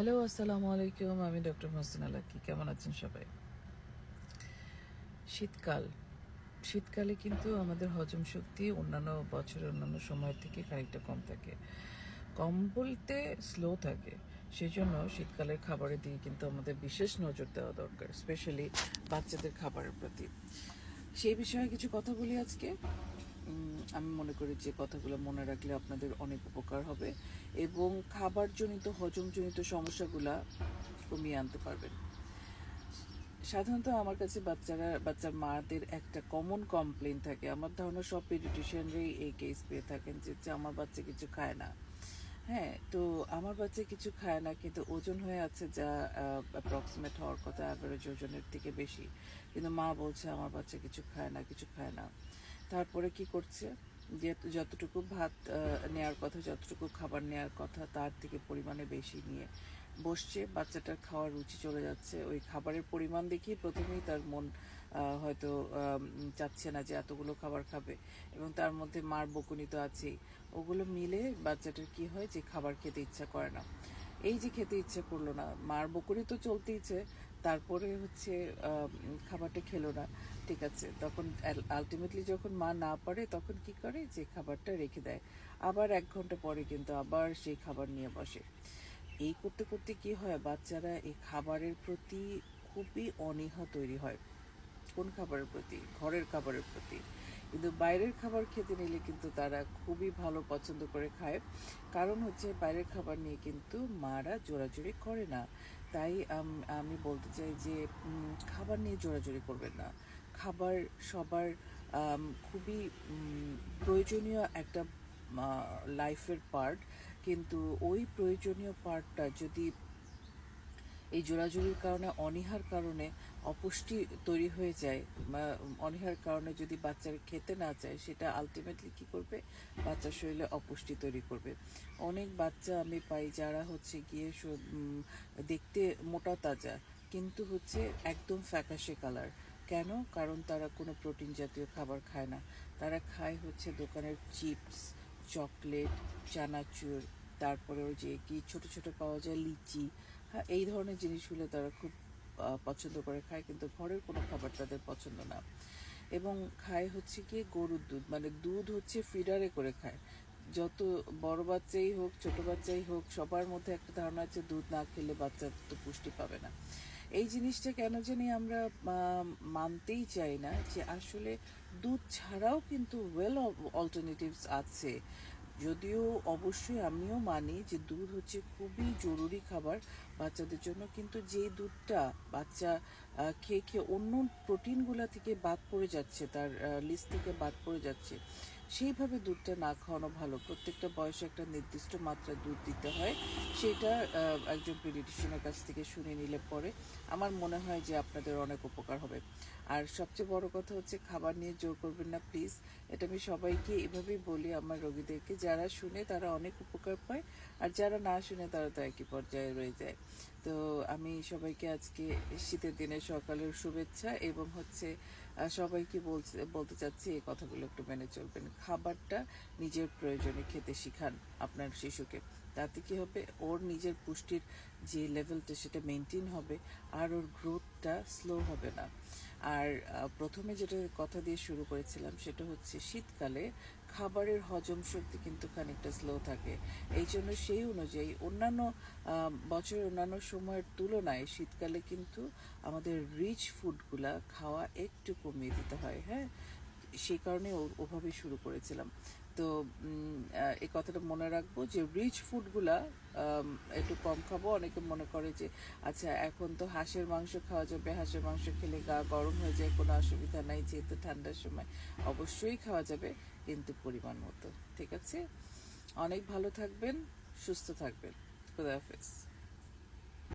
Hello, আসসালামু আলাইকুম। আমি ডক্টর মোহসিনা লাকি। কেমন আছেন সবাই? শীতকাল শীতকালে কিন্তু আমাদের হজম শক্তি অন্যান্য বছরের অন্যান্য সময়ের থেকে খানিকটা কম থাকে। কম বলতে স্লো থাকে। সেজন্য শীতকালের খাবারের দিকে কিন্তু আমাদের বিশেষ নজর দেওয়া দরকার, স্পেশালি বাচ্চাদের খাবারের প্রতি। সেই বিষয়ে কিছু কথা বলি আজকে। আমি মনে করি যে কথাগুলো মনে রাখলে আপনাদের অনেক উপকার হবে এবং খাবারজনিত হজমজনিত সমস্যাগুলা কমিয়ে আনতে পারবেন। সাধারণত আমার কাছে বাচ্চার মাদের একটা কমন কমপ্লেন থাকে। আমার ধারণা সব পেডিয়াট্রিশিয়ানরাই এই কেস পেয়ে থাকেন যে আমার বাচ্চা কিছু খায় না। হ্যাঁ, তো আমার বাচ্চা কিছু খায় না কিন্তু ওজন হয়ে আছে, যা অ্যাপ্রক্সিমেট হওয়ার কথা অ্যাভারেজ ওজনের থেকে বেশি, কিন্তু মা বলছে আমার বাচ্চা কিছু খায় না, কিছু খায় না। তারপরে কি করছে, যে যতটুকু ভাত নেওয়ার কথা, যতটুকু খাবার নেওয়ার কথা তার থেকে পরিমাণে বেশি নিয়ে বসছে। বাচ্চাটার খাওয়ার রুচি চলে যাচ্ছে, ওই খাবারের পরিমাণ দেখেই প্রথমেই তার মন হয়তো চাচ্ছে না যে এতগুলো খাবার খাবে, এবং তার মধ্যে মার বকুনি তো আছেই। ওগুলো মিলে বাচ্চাটার কি হয় যে খাবার খেতে ইচ্ছা করে না। এই যে খেতে ইচ্ছা করলো না, মার বকুনি তো চলতেইছে, তারপরে হচ্ছে খাবারটা খেলো না। ঠিক আছে, তখন আলটিমেটলি যখন মা না পারে তখন কি করে যে খাবারটা রেখে দেয়, আবার 1 ঘন্টা পরে কিন্তু আবার সেই খাবার নিয়ে বসে। এই করতে করতে কি হয়, বাচ্চারা এই খাবারের প্রতি খুবই অনীহা তৈরি হয়। কোন খাবারের প্রতি? ঘরের খাবারের প্রতি। কিন্তু বাইরের খাবার খেতে নিলে কিন্তু তারা খুবই ভালো পছন্দ করে খায়। কারণ হচ্ছে বাইরের খাবার নিয়ে কিন্তু মারা জোরাজুরি করে না। তাই আমি বলতে চাই যে খাবার নিয়ে জোরাজুরি করবেন না। খাবার সবার খুবই প্রয়োজনীয় একটা লাইফের পার্ট, কিন্তু ওই প্রয়োজনীয় পার্টটা যদি এই জোরাজুরির কারণে, অনীহার কারণে অপুষ্টি তৈরি হয়ে যায়, বা অনীহার কারণে যদি বাচ্চারা খেতে না চায়, সেটা আলটিমেটলি কী করবে, বাচ্চার শরীরে অপুষ্টি তৈরি করবে। অনেক বাচ্চা আমি পাই যারা হচ্ছে গিয়ে দেখতে মোটা তাজা, কিন্তু হচ্ছে একদম ফ্যাকাশে কালার। কেন? কারণ তারা কোনো প্রোটিন জাতীয় খাবার খায় না। তারা খায় হচ্ছে দোকানের চিপস, চকলেট, চানাচুর, তারপরে ওই যে কি ছোট ছোট পাওয়া যায় লিচি। হ্যাঁ, এই ধরনের জিনিসগুলো তারা খুব পছন্দ করে খায়, কিন্তু ঘরের কোনো খাবার তাদের পছন্দ না। এবং খায় হচ্ছে কি গরুর দুধ, মানে দুধ হচ্ছে ফিডারে করে খায়। যত বড় বাচ্চাই হোক, ছোট বাচ্চাই হোক, সবার মধ্যে একটা ধারণা আছে দুধ না খেলে বাচ্চা তো পুষ্টি পাবে না। এই জিনিসটা কেন জানি আমরা মানতেই চাই না যে আসলে দুধ ছাড়াও কিন্তু ওয়েল অল্টারনেটিভস আছে। যদিও অবশ্যই আমিও মানি যে দুধ হচ্ছে খুবই জরুরি খাবার বাচ্চাদের জন্য, কিন্তু যে দুধটা বাচ্চা খেয়ে খেয়ে অন্য প্রোটিনগুলো থেকে বাদ পড়ে যাচ্ছে, তার লিস্ট থেকে বাদ পড়ে যাচ্ছে, সেইভাবে দুধটা না খাওয়ানো ভালো। প্রত্যেকটা বয়সে একটা নির্দিষ্ট মাত্রা দুধ দিতে হয়, সেটা একজন পিডিয়াট্রিশিয়ানের কাছ থেকে শুনে নিলে পরে আমার মনে হয় যে আপনাদের অনেক উপকার হবে। আর সবচেয়ে বড় কথা হচ্ছে খাবার নিয়ে জোর করবেন না প্লিজ। এটা আমি সবাইকে এভাবেই বলি আমার রোগীদেরকে, যারা শুনে তারা অনেক উপকার পায়, আর যারা না শুনে তারা তো একই পর্যায়ে রয়ে যায়। তো আমি সবাইকে আজকে শীতের দিনের সকালের শুভেচ্ছা, এবং হচ্ছে সবাইকে বলতে চাচ্ছি এই কথাগুলো একটু মেনে চলবেন। খাবারটা নিজের প্রয়োজনে খেতে শিখান আপনার শিশুকে। তাতে কী হবে, ওর নিজের পুষ্টির যে লেভেলটা সেটা মেনটেন হবে, আর ওর গ্রোথটা স্লো হবে না। আর প্রথমে যেটা কথা দিয়ে শুরু করেছিলাম সেটা হচ্ছে শীতকালে খাবারের হজম শক্তি কিন্তু খানিকটা স্লো থাকে। এই জন্য সেই অনুযায়ী অন্যান্য বছরের অন্যান্য সময়ের তুলনায় শীতকালে কিন্তু আমাদের রিচ ফুডগুলা খাওয়া একটু কমিয়ে দিতে হয়। হ্যাঁ, সেই কারণে ওভাবেই শুরু করেছিলাম। তো এই কথাটা মনে রাখবো যে রিচ ফুডগুলা একটু কম খাবো। অনেকে মনে করে যে আচ্ছা এখন তো হাঁসের মাংস খাওয়া যাবে, হাঁসের মাংস খেলে গা গরম হয়ে যায়, কোনো অসুবিধা নাই যেহেতু ঠান্ডার সময়। অবশ্যই খাওয়া যাবে, কিন্তু পরিমাণ মতো। ঠিক আছে, অনেক ভালো থাকবেন, সুস্থ থাকবেন। খুদা হাফেজ।